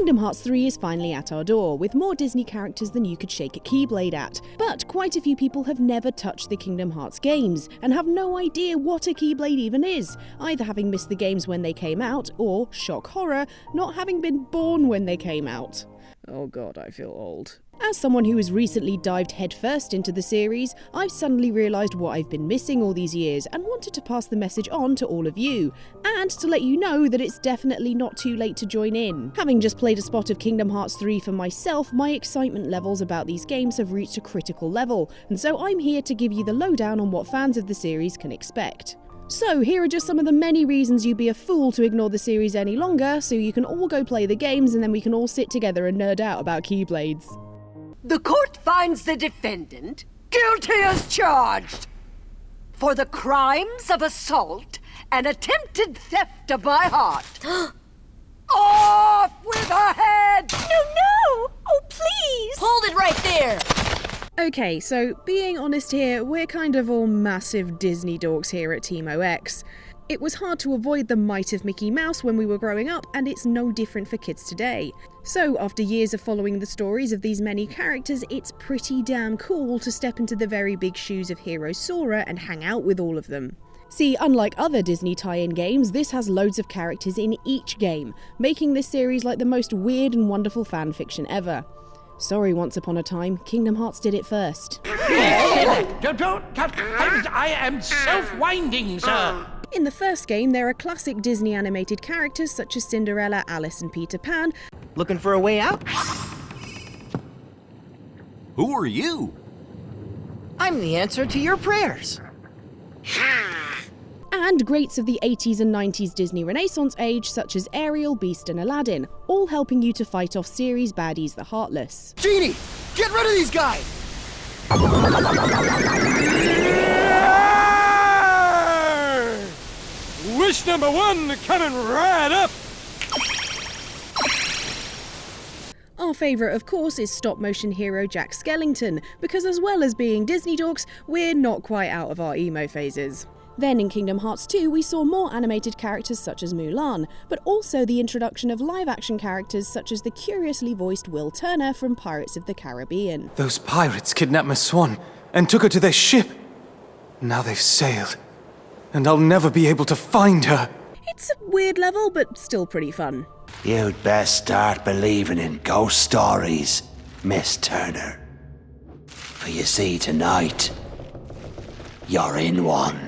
Kingdom Hearts 3 is finally at our door, with more Disney characters than you could shake a keyblade at. But quite a few people have never touched the Kingdom Hearts games, and have no idea what a keyblade even is, either having missed the games when they came out, or, shock horror, not having been born when they came out. Oh god, I feel old. As someone who has recently dived headfirst into the series, I've suddenly realised what I've been missing all these years and wanted to pass the message on to all of you, and to let you know that it's definitely not too late to join in. Having just played a spot of Kingdom Hearts 3 for myself, my excitement levels about these games have reached a critical level, and so I'm here to give you the lowdown on what fans of the series can expect. So here are just some of the many reasons you'd be a fool to ignore the series any longer, so you can all go play the games and then we can all sit together and nerd out about Keyblades. The court finds the defendant guilty as charged for the crimes of assault and attempted theft of my heart. Off with her head! No! Oh, please! Hold it right there! Okay, so being honest here, we're kind of all massive Disney dorks here at Team OX. It was hard to avoid the might of Mickey Mouse when we were growing up, and it's no different for kids today. So, after years of following the stories of these many characters, it's pretty damn cool to step into the very big shoes of Hero Sora and hang out with all of them. See, unlike other Disney tie-in games, this has loads of characters in each game, making this series like the most weird and wonderful fanfiction ever. Sorry, once upon a time, Kingdom Hearts did it first. I am self-winding, sir. In the first game, there are classic Disney animated characters such as Cinderella, Alice and Peter Pan. Looking for a way out? Who are you? I'm the answer to your prayers. And greats of the 80s and 90s Disney Renaissance age such as Ariel, Beast and Aladdin, all helping you to fight off series baddies the Heartless. Genie, get rid of these guys! Wish number one coming right up! Our favourite, of course, is stop-motion hero Jack Skellington, because as well as being Disney dorks, we're not quite out of our emo phases. Then in Kingdom Hearts 2 we saw more animated characters such as Mulan, but also the introduction of live-action characters such as the curiously voiced Will Turner from Pirates of the Caribbean. Those pirates kidnapped my swan and took her to their ship. Now they've sailed, and I'll never be able to find her. It's a weird level, but still pretty fun. You'd best start believing in ghost stories, Miss Turner. For you see, tonight, you're in one.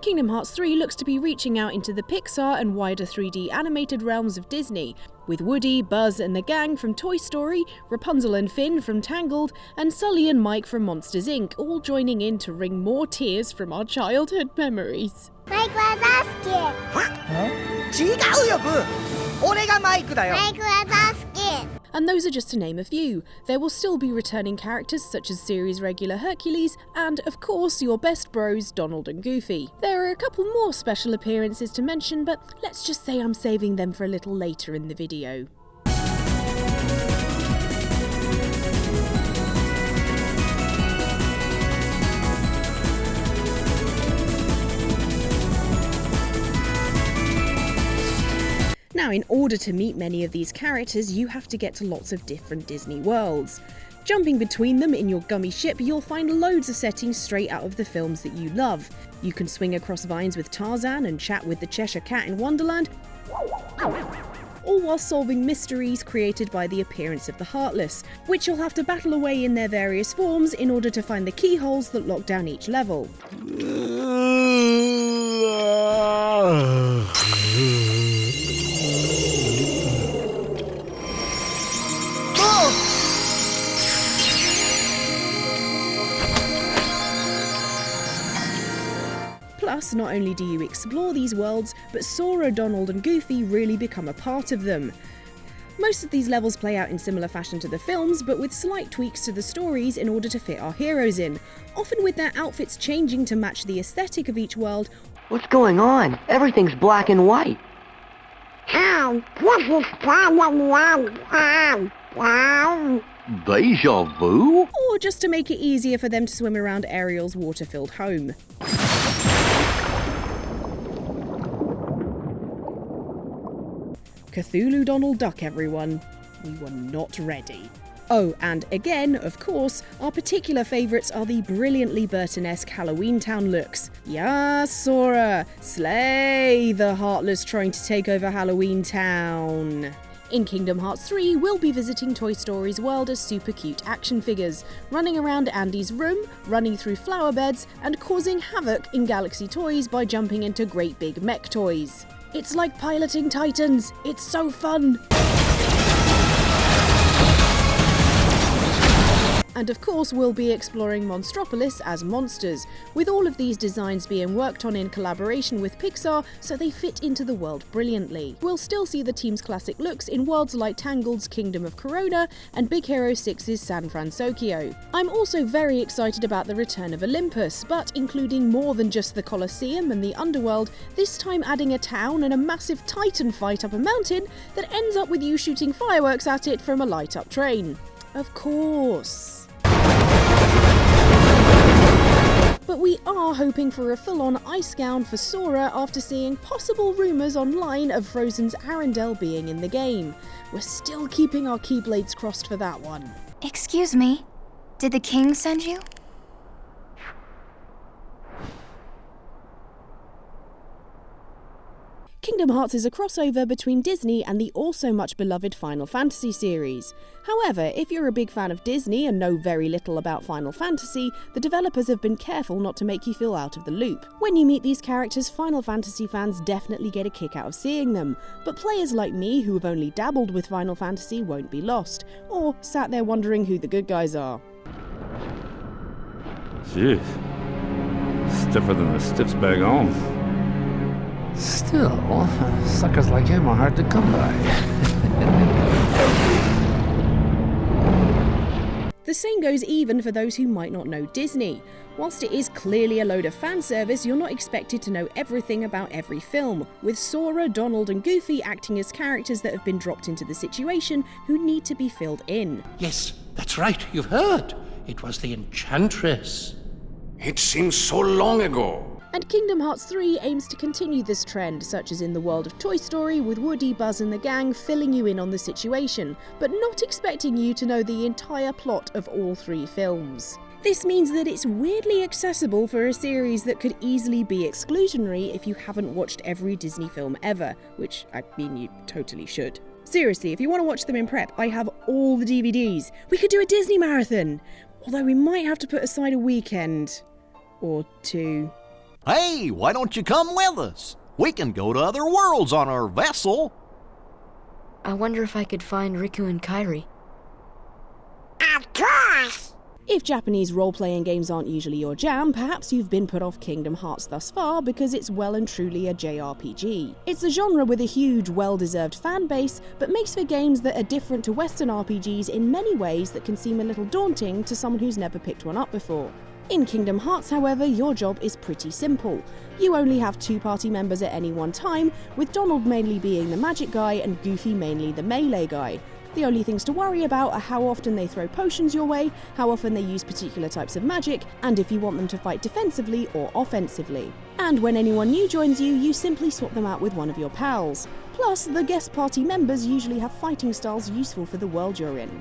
Kingdom Hearts 3 looks to be reaching out into the Pixar and wider 3D animated realms of Disney, with Woody, Buzz and the gang from Toy Story, Rapunzel and Finn from Tangled, and Sully and Mike from Monsters Inc. all joining in to wring more tears from our childhood memories. Mike was asking. Mike was asking. And those are just to name a few. There will still be returning characters such as series regular Hercules, and of course your best bros Donald and Goofy. There are a couple more special appearances to mention, but let's just say I'm saving them for a little later in the video. Now, in order to meet many of these characters, you have to get to lots of different Disney worlds. Jumping between them in your gummy ship, you'll find loads of settings straight out of the films that you love. You can swing across vines with Tarzan and chat with the Cheshire Cat in Wonderland, all while solving mysteries created by the appearance of the Heartless, which you'll have to battle away in their various forms in order to find the keyholes that lock down each level. Plus, not only do you explore these worlds, but Sora, Donald and Goofy really become a part of them. Most of these levels play out in similar fashion to the films, but with slight tweaks to the stories in order to fit our heroes in, often with their outfits changing to match the aesthetic of each world. What's going on? Everything's black and white. Deja vu? Or just to make it easier for them to swim around Ariel's water-filled home. Cthulhu Donald Duck, everyone. We were not ready. Oh, and again, of course, our particular favourites are the brilliantly Burton-esque Halloween Town looks. Yeah, Sora! Slay the Heartless trying to take over Halloween Town! In Kingdom Hearts 3, we'll be visiting Toy Story's world as super cute action figures, running around Andy's room, running through flower beds, and causing havoc in Galaxy Toys by jumping into great big mech toys. It's like piloting Titans! It's so fun! And of course, we'll be exploring Monstropolis as monsters, with all of these designs being worked on in collaboration with Pixar so they fit into the world brilliantly. We'll still see the team's classic looks in worlds like Tangled's Kingdom of Corona and Big Hero 6's San Francisco. I'm also very excited about the return of Olympus, but including more than just the Colosseum and the Underworld, this time adding a town and a massive Titan fight up a mountain that ends up with you shooting fireworks at it from a light-up train. Of course. But we are hoping for a full-on ice gown for Sora after seeing possible rumours online of Frozen's Arendelle being in the game. We're still keeping our keyblades crossed for that one. Excuse me, did the king send you? Kingdom Hearts is a crossover between Disney and the also much beloved Final Fantasy series. However, if you're a big fan of Disney and know very little about Final Fantasy, the developers have been careful not to make you feel out of the loop. When you meet these characters, Final Fantasy fans definitely get a kick out of seeing them, but players like me who have only dabbled with Final Fantasy won't be lost, or sat there wondering who the good guys are. Jeez. Stiffer than the stiff's bag on. Still, suckers like him are hard to come by. The same goes even for those who might not know Disney. Whilst it is clearly a load of fan service, you're not expected to know everything about every film, with Sora, Donald and Goofy acting as characters that have been dropped into the situation who need to be filled in. Yes, that's right, you've heard. It was the Enchantress. It seems so long ago. And Kingdom Hearts 3 aims to continue this trend, such as in the world of Toy Story, with Woody, Buzz and the gang filling you in on the situation, but not expecting you to know the entire plot of all 3 films. This means that it's weirdly accessible for a series that could easily be exclusionary if you haven't watched every Disney film ever, which, I mean, you totally should. Seriously, if you want to watch them in prep, I have all the DVDs. We could do a Disney marathon! Although we might have to put aside a weekend. Or 2. Hey, why don't you come with us? We can go to other worlds on our vessel. I wonder if I could find Riku and Kairi. Of course! If Japanese role-playing games aren't usually your jam, perhaps you've been put off Kingdom Hearts thus far because it's well and truly a JRPG. It's a genre with a huge, well-deserved fan base, but makes for games that are different to Western RPGs in many ways that can seem a little daunting to someone who's never picked one up before. In Kingdom Hearts, however, your job is pretty simple. You only have 2 party members at any one time, with Donald mainly being the magic guy and Goofy mainly the melee guy. The only things to worry about are how often they throw potions your way, how often they use particular types of magic, and if you want them to fight defensively or offensively. And when anyone new joins you, you simply swap them out with one of your pals. Plus, the guest party members usually have fighting styles useful for the world you're in.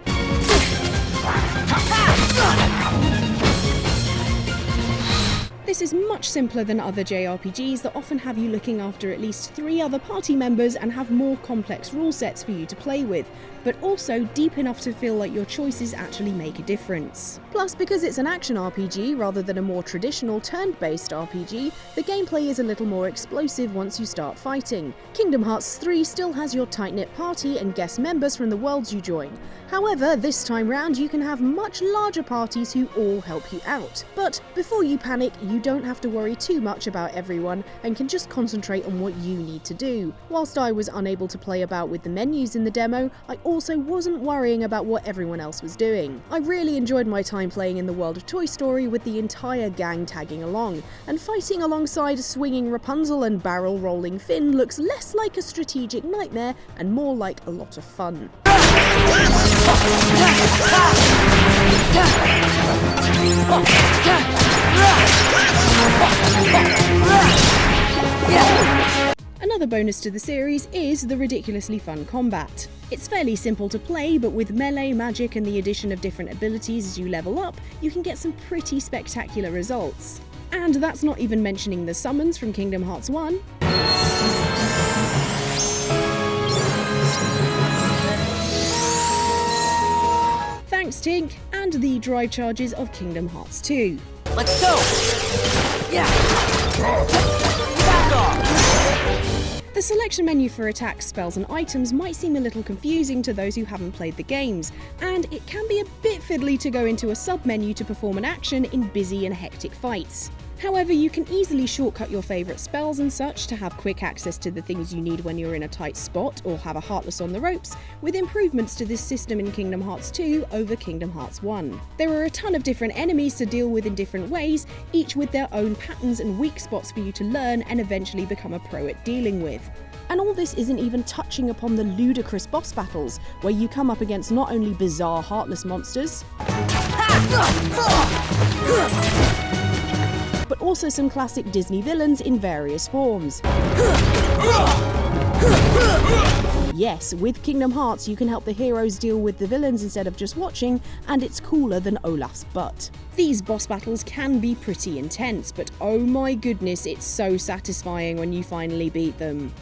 This is much simpler than other JRPGs that often have you looking after at least 3 other party members and have more complex rule sets for you to play with, but also deep enough to feel like your choices actually make a difference. Plus, because it's an action RPG rather than a more traditional turn-based RPG, the gameplay is a little more explosive once you start fighting. Kingdom Hearts 3 still has your tight-knit party and guest members from the worlds you join. However, this time round you can have much larger parties who all help you out. But before you panic, you don't have to worry too much about everyone and can just concentrate on what you need to do. Whilst I was unable to play about with the menus in the demo, I also wasn't worrying about what everyone else was doing. I really enjoyed my time playing in the world of Toy Story with the entire gang tagging along, and fighting alongside a swinging Rapunzel and barrel-rolling Finn looks less like a strategic nightmare and more like a lot of fun. Another Another bonus to the series is the ridiculously fun combat. It's fairly simple to play, but with melee, magic and the addition of different abilities as you level up, you can get some pretty spectacular results. And that's not even mentioning the summons from Kingdom Hearts 1. Thanks, Tink, and the drive charges of Kingdom Hearts 2. Let's go! Yeah! Back off! The selection menu for attacks, spells and items might seem a little confusing to those who haven't played the games, and it can be a bit fiddly to go into a sub-menu to perform an action in busy and hectic fights. However, you can easily shortcut your favourite spells and such to have quick access to the things you need when you're in a tight spot or have a Heartless on the ropes, with improvements to this system in Kingdom Hearts 2 over Kingdom Hearts 1. There are a ton of different enemies to deal with in different ways, each with their own patterns and weak spots for you to learn and eventually become a pro at dealing with. And all this isn't even touching upon the ludicrous boss battles, where you come up against not only bizarre Heartless monsters, but also some classic Disney villains in various forms. Yes, with Kingdom Hearts you can help the heroes deal with the villains instead of just watching, and it's cooler than Olaf's butt. These boss battles can be pretty intense, but oh my goodness, it's so satisfying when you finally beat them.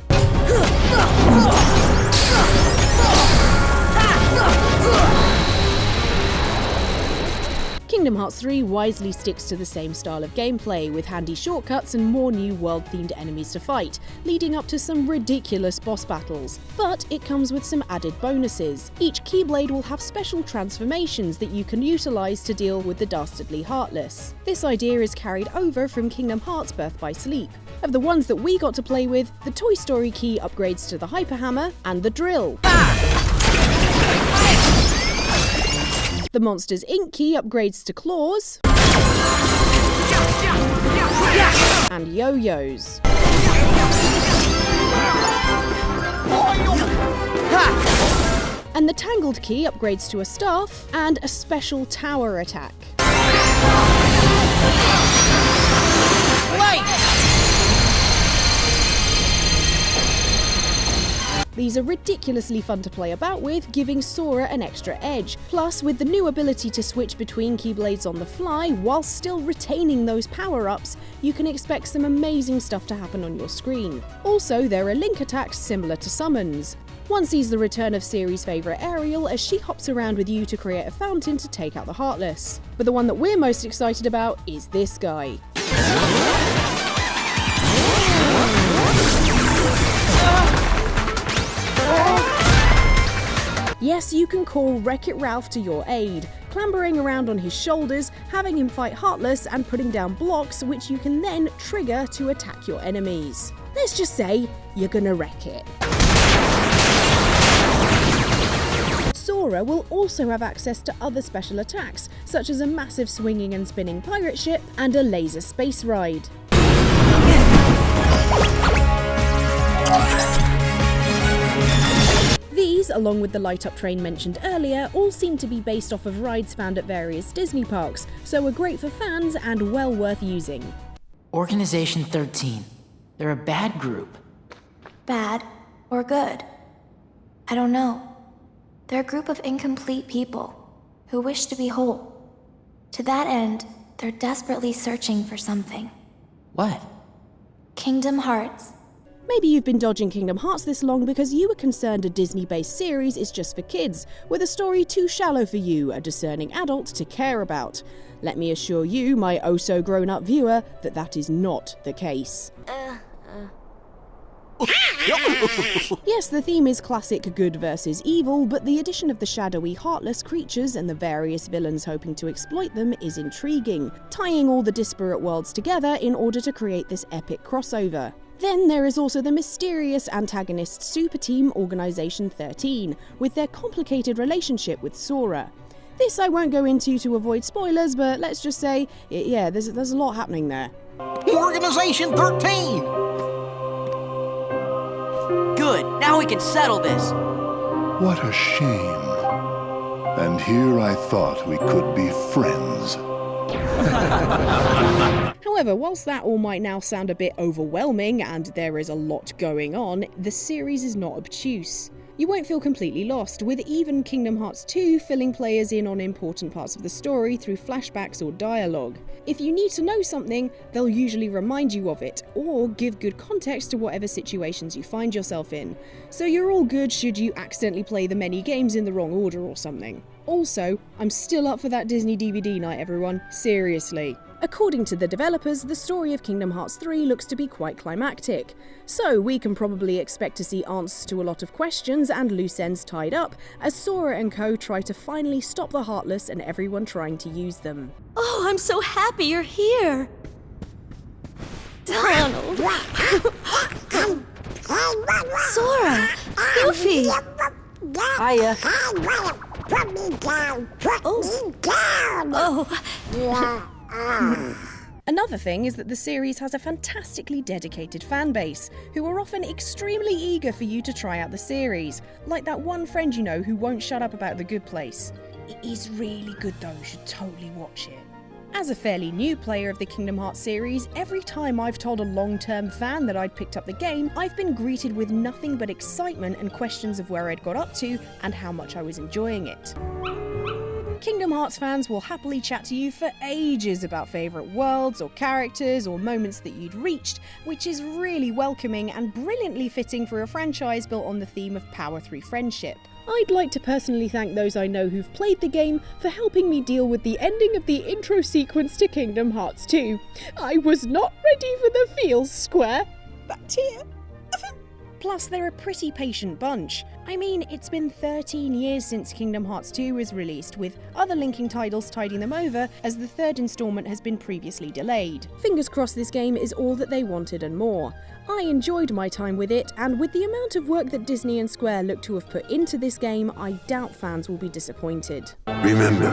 Kingdom Hearts 3 wisely sticks to the same style of gameplay, with handy shortcuts and more new world-themed enemies to fight, leading up to some ridiculous boss battles. But it comes with some added bonuses. Each Keyblade will have special transformations that you can utilise to deal with the dastardly Heartless. This idea is carried over from Kingdom Hearts Birth by Sleep. Of the ones that we got to play with, the Toy Story key upgrades to the Hyper Hammer and the Drill. The Monsters Inc. key upgrades to claws and yo-yos. And the Tangled key upgrades to a staff and a special tower attack. These are ridiculously fun to play about with, giving Sora an extra edge. Plus, with the new ability to switch between Keyblades on the fly while still retaining those power-ups, you can expect some amazing stuff to happen on your screen. Also, there are link attacks similar to summons. One sees the return of series favourite Ariel as she hops around with you to create a fountain to take out the Heartless. But the one that we're most excited about is this guy. Yes, you can call Wreck-It Ralph to your aid, clambering around on his shoulders, having him fight Heartless and putting down blocks which you can then trigger to attack your enemies. Let's just say, you're gonna wreck it. Sora will also have access to other special attacks, such as a massive swinging and spinning pirate ship and a laser space ride. These, along with the light-up train mentioned earlier, all seem to be based off of rides found at various Disney parks, so are great for fans and well worth using. Organization 13. They're a bad group. Bad or good? I don't know. They're a group of incomplete people who wish to be whole. To that end, they're desperately searching for something. What? Kingdom Hearts. Maybe you've been dodging Kingdom Hearts this long because you were concerned a Disney-based series is just for kids, with a story too shallow for you, a discerning adult, to care about. Let me assure you, my oh-so-grown-up viewer, that that is not the case. Yes, the theme is classic good versus evil, but the addition of the shadowy, heartless creatures and the various villains hoping to exploit them is intriguing, tying all the disparate worlds together in order to create this epic crossover. Then there is also the mysterious antagonist super team Organization 13, with their complicated relationship with Sora. This I won't go into to avoid spoilers, but let's just say, yeah, there's a lot happening there. Organization 13! Good, now we can settle this. What a shame. And here I thought we could be friends. However, whilst that all might now sound a bit overwhelming and there is a lot going on, the series is not obtuse. You won't feel completely lost, with even Kingdom Hearts 2 filling players in on important parts of the story through flashbacks or dialogue. If you need to know something, they'll usually remind you of it, or give good context to whatever situations you find yourself in. So you're all good should you accidentally play the many games in the wrong order or something. Also, I'm still up for that Disney DVD night, everyone. Seriously. According to the developers, the story of Kingdom Hearts 3 looks to be quite climactic. So we can probably expect to see answers to a lot of questions and loose ends tied up as Sora and co try to finally stop the Heartless and everyone trying to use them. Oh, I'm so happy you're here! Donald! Sora! Goofy! Hiya. Another thing is that the series has a fantastically dedicated fanbase, who are often extremely eager for you to try out the series, like that one friend you know who won't shut up about The Good Place. It is really good though, you should totally watch it. As a fairly new player of the Kingdom Hearts series, every time I've told a long-term fan that I'd picked up the game, I've been greeted with nothing but excitement and questions of where I'd got up to and how much I was enjoying it. Kingdom Hearts fans will happily chat to you for ages about favourite worlds or characters or moments that you'd reached, which is really welcoming and brilliantly fitting for a franchise built on the theme of power through friendship. I'd like to personally thank those I know who've played the game for helping me deal with the ending of the intro sequence to Kingdom Hearts 2. I was not ready for the feels, Square. That tear. Plus, they're a pretty patient bunch. I mean, it's been 13 years since Kingdom Hearts 2 was released, with other linking titles tiding them over as the third installment has been previously delayed. Fingers crossed this game is all that they wanted and more. I enjoyed my time with it, and with the amount of work that Disney and Square look to have put into this game, I doubt fans will be disappointed. Remember,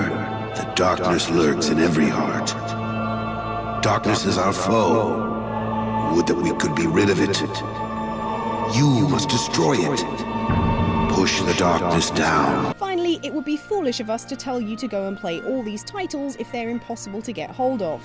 the darkness lurks in every heart. Darkness is our foe. Would that we could be rid of it. You must destroy it. Push the darkness down. Finally, it would be foolish of us to tell you to go and play all these titles if they're impossible to get hold of.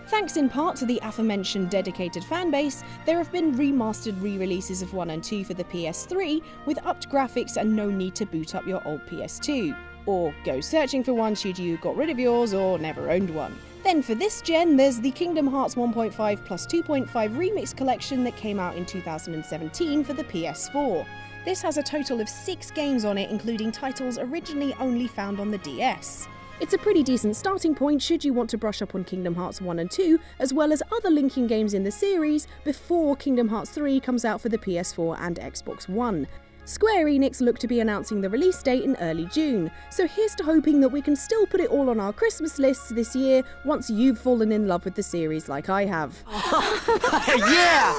Thanks in part to the aforementioned dedicated fanbase, there have been remastered re-releases of 1 and 2 for the PS3 with upped graphics and no need to boot up your old PS2. Or go searching for one should you got rid of yours or never owned one. Then for this gen, there's the Kingdom Hearts 1.5 plus 2.5 Remix collection that came out in 2017 for the PS4. This has a total of 6 games on it, including titles originally only found on the DS. It's a pretty decent starting point should you want to brush up on Kingdom Hearts 1 and 2, as well as other linking games in the series, before Kingdom Hearts 3 comes out for the PS4 and Xbox One. Square Enix look to be announcing the release date in early June, so here's to hoping that we can still put it all on our Christmas lists this year once you've fallen in love with the series like I have. Yeah!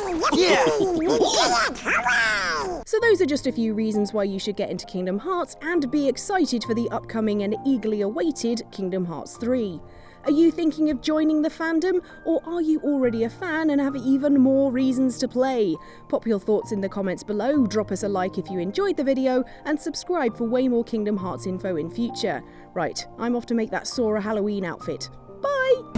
So those are just a few reasons why you should get into Kingdom Hearts and be excited for the upcoming and eagerly awaited Kingdom Hearts 3. Are you thinking of joining the fandom, or are you already a fan and have even more reasons to play? Pop your thoughts in the comments below, drop us a like if you enjoyed the video, and subscribe for way more Kingdom Hearts info in future. Right, I'm off to make that Sora Halloween outfit. Bye!